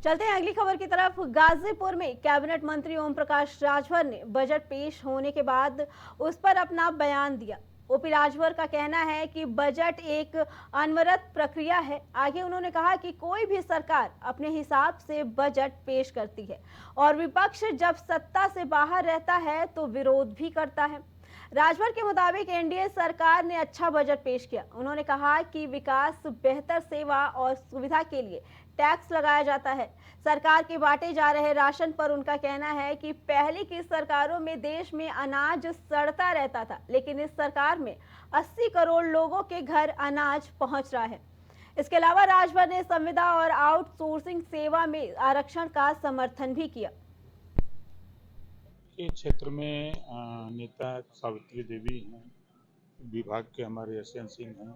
चलते हैं अगली खबर की तरफ। गाजीपुर में कैबिनेट मंत्री ओम प्रकाश राजभर ने बजट पेश होने के बाद उस पर अपना बयान दिया। ओपी राजभर का कहना है कि बजट एक अनवरत प्रक्रिया है। आगे उन्होंने कहा कि कोई भी सरकार अपने हिसाब से बजट पेश करती है और विपक्ष जब सत्ता से बाहर रहता है तो विरोध भी करता है। राजभर के मुताबिक एनडीए सरकार ने अच्छा बजट पेश किया। उन्होंने कहा कि विकास, बेहतर सेवा और सुविधा के लिए टैक्स लगाया जाता है। सरकार के बांटे जा रहे राशन पर उनका कहना है कि पहले की सरकारों में देश में अनाज सड़ता रहता था, लेकिन इस सरकार में 80 करोड़ लोगों के घर अनाज पहुंच रहा है। इसके अलावा राजभर ने संविदा और आउटसोर्सिंग सेवा में आरक्षण का समर्थन भी किया। के क्षेत्र में नेता सावित्री देवी हैं, विभाग के हमारे यशवंत सिंह हैं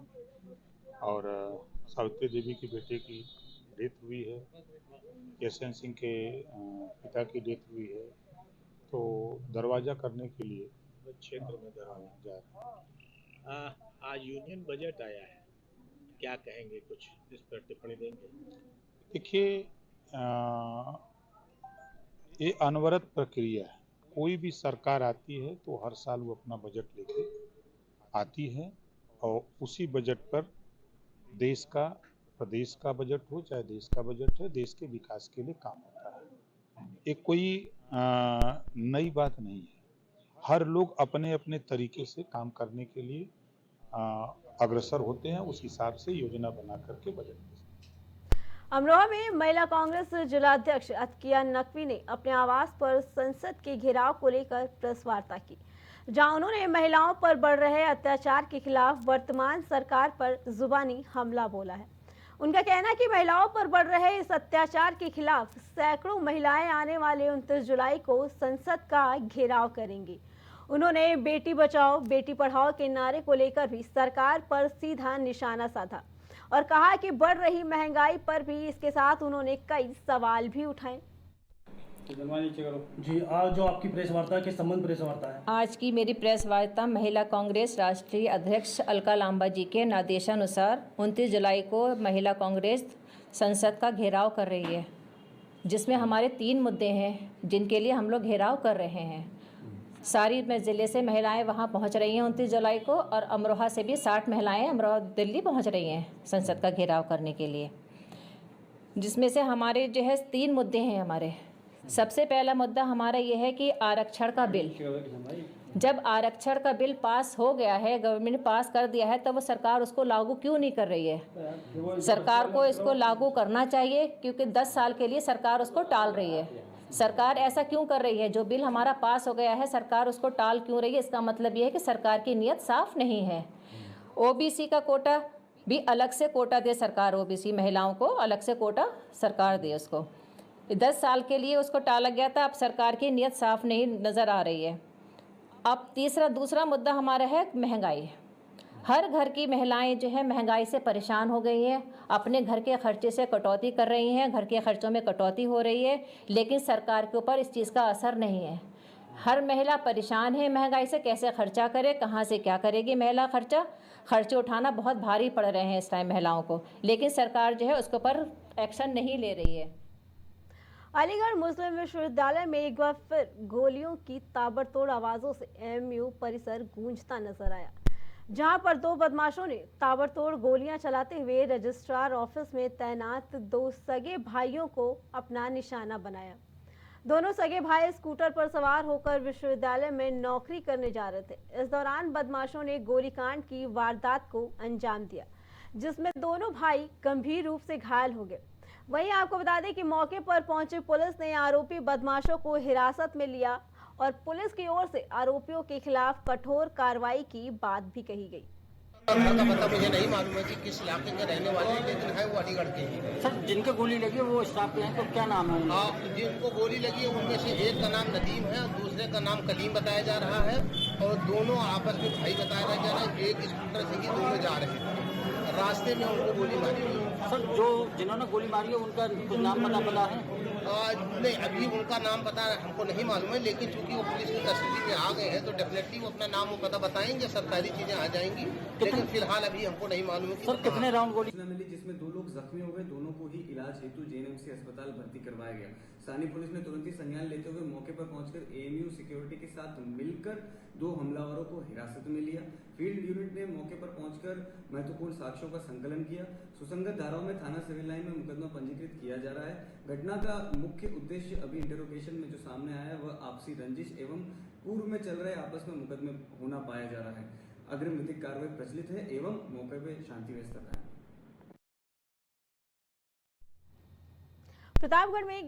और सावित्री देवी की बेटे की डेथ हुई है, यशवंत सिंह के पिता की डेथ हुई है, तो दरवाजा करने के लिए क्षेत्र में जा रहे हैं। आज यूनियन बजट आया है, क्या कहेंगे, कुछ इस पर टिप्पणी देंगे? देखिए, ये अनवरत प्रक्रिया है। कोई भी सरकार आती है तो हर साल वो अपना बजट लेके आती है और उसी बजट पर देश का, प्रदेश का बजट हो चाहे देश का बजट है, देश के विकास के लिए काम होता है। ये कोई नई बात नहीं है। हर लोग अपने अपने तरीके से काम करने के लिए अग्रसर होते हैं, उस हिसाब से योजना बना करके बजट। अमरोहा में महिला कांग्रेस जिलाध्यक्ष अतकिया नकवी ने अपने आवास पर संसद के घेराव को लेकर प्रेस वार्ता की, जहां उन्होंने महिलाओं पर बढ़ रहे अत्याचार के खिलाफ वर्तमान सरकार पर जुबानी हमला बोला है। उनका कहना है कि महिलाओं पर बढ़ रहे इस अत्याचार के खिलाफ सैकड़ों महिलाएं आने वाले 29 जुलाई को संसद का घेराव करेंगी। उन्होंने बेटी बचाओ बेटी पढ़ाओ के नारे को लेकर भी सरकार पर सीधा निशाना साधा और कहा कि बढ़ रही महंगाई पर भी इसके साथ उन्होंने कई सवाल भी उठाए। जी, आज जो आपकी प्रेस वार्ता किस संबंध प्रेस वार्ता है? आज की मेरी प्रेस वार्ता महिला कांग्रेस राष्ट्रीय अध्यक्ष अलका लांबा जी के निर्देशानुसार 29 जुलाई को महिला कांग्रेस संसद का घेराव कर रही है, जिसमें हमारे 3 मुद्दे हैं जिनके लिए हम लोग घेराव कर रहे हैं। सारी ज़िले से महिलाएं वहां पहुंच रही हैं 29 जुलाई को और अमरोहा से भी 60 महिलाएं अमरोहा दिल्ली पहुंच रही हैं संसद का घेराव करने के लिए, जिसमें से हमारे जो है 3 मुद्दे हैं हमारे। सबसे पहला मुद्दा हमारा ये है कि आरक्षण का बिल, जब आरक्षण का बिल पास हो गया है, गवर्नमेंट ने पास कर दिया है, तब वो सरकार उसको लागू क्यों नहीं कर रही है? सरकार को इसको लागू करना चाहिए, क्योंकि 10 साल के लिए सरकार उसको टाल रही है। सरकार ऐसा क्यों कर रही है? जो बिल हमारा पास हो गया है सरकार उसको टाल क्यों रही है? इसका मतलब ये है कि सरकार की नीयत साफ नहीं है। ओबीसी का कोटा भी अलग से कोटा दे सरकार, ओबीसी महिलाओं को अलग से कोटा सरकार दे उसको। 10 साल के लिए उसको टाला गया था, अब सरकार की नीयत साफ नहीं नज़र आ रही है। अब दूसरा मुद्दा हमारा है महंगाई। हर घर की महिलाएं जो है महंगाई से परेशान हो गई हैं, अपने घर के खर्चे से कटौती कर रही हैं, घर के खर्चों में कटौती हो रही है, लेकिन सरकार के ऊपर इस चीज़ का असर नहीं है। हर महिला परेशान है महंगाई से, कैसे खर्चा करे, कहाँ से क्या करेगी महिला खर्चे उठाना बहुत भारी पड़ रहे हैं इस टाइम महिलाओं को, लेकिन सरकार जो है उसके ऊपर एक्शन नहीं ले रही है। अलीगढ़ मुस्लिम विश्वविद्यालय में एक बार फिर गोलियों की ताबड़तोड़ आवाज़ों से एमयू परिसर गूंजता नजर आया, जहां पर 2 बदमाशों ने ताबड़तोड़ गोलियां चलाते हुए रजिस्ट्रार ऑफिस में तैनात 2 सगे भाइयों को अपना निशाना बनाया। दोनों सगे भाई स्कूटर पर सवार होकर विश्वविद्यालय में नौकरी करने जा रहे थे। इस दौरान बदमाशों ने गोलीकांड की वारदात को अंजाम दिया, जिसमें दोनों भाई गंभीर रूप से घायल हो गए। वहीं आपको बता दें कि मौके पर पहुंची पुलिस ने आरोपी बदमाशों को हिरासत में लिया और पुलिस की ओर से आरोपियों के खिलाफ कठोर कार्रवाई की बात भी कही गई। घर का पता मुझे नहीं मालूम है कि किस इलाके के रहने वाले हैं, लेकिन है वो अलीगढ़ के हैं। सर, जिनके गोली लगी है वो स्टाफ के हैं, तो क्या नाम है उनका? हाँ, जिनको गोली लगी है उनमें से एक का नाम नदीम है, दूसरे का नाम कलीम बताया जा रहा है और दोनों आपस में भाई बताया जा रहा है। एक स्कूटर से ही दोनों जा रहे हैं, रास्ते में उनको गोली मारी गई। सर, जो जिन्होंने गोली मारी है उनका कुछ नाम पता है? नहीं, अभी उनका नाम पता हमको नहीं मालूम है, लेकिन चूंकि वो पुलिस की कस्टडी में आ गए हैं तो डेफिनेटली वो अपना नाम वो पता बताएंगे, सरकारी चीजें आ जाएंगी, लेकिन फिलहाल अभी हमको नहीं मालूम है। सर, कितने राउंड गोली मिली जिसमें 2 लोग जख्मी हो गए, दोनों को ही इलाज इलाज हेतु जेएनएमसी अस्पताल भर्ती करवाया गया। स्थानीय पुलिस ने तुरंत ही संज्ञान लेते हुए मौके पर पहुंचकर एएमयू सिक्योरिटी के साथ मिलकर 2 हमलावरों को हिरासत में लिया। फील्ड यूनिट ने मौके पर पहुंचकर महत्वपूर्ण साक्ष्यों का संकलन किया। सुसंगत धाराओं में थाना सिविल लाइन में मुकदमा पंजीकृत किया जा रहा है। घटना का मुख्य उद्देश्य अभी इंटरोगेशन में जो सामने आया है वह आपसी रंजिश एवं पूर्व में चल रहे आपस में मुकदमे होना पाया जा रहा है। अग्रिम विधिक कार्रवाई प्रचलित है एवं मौके पर शांति व्यवस्था कायम है। प्रतापगढ़ में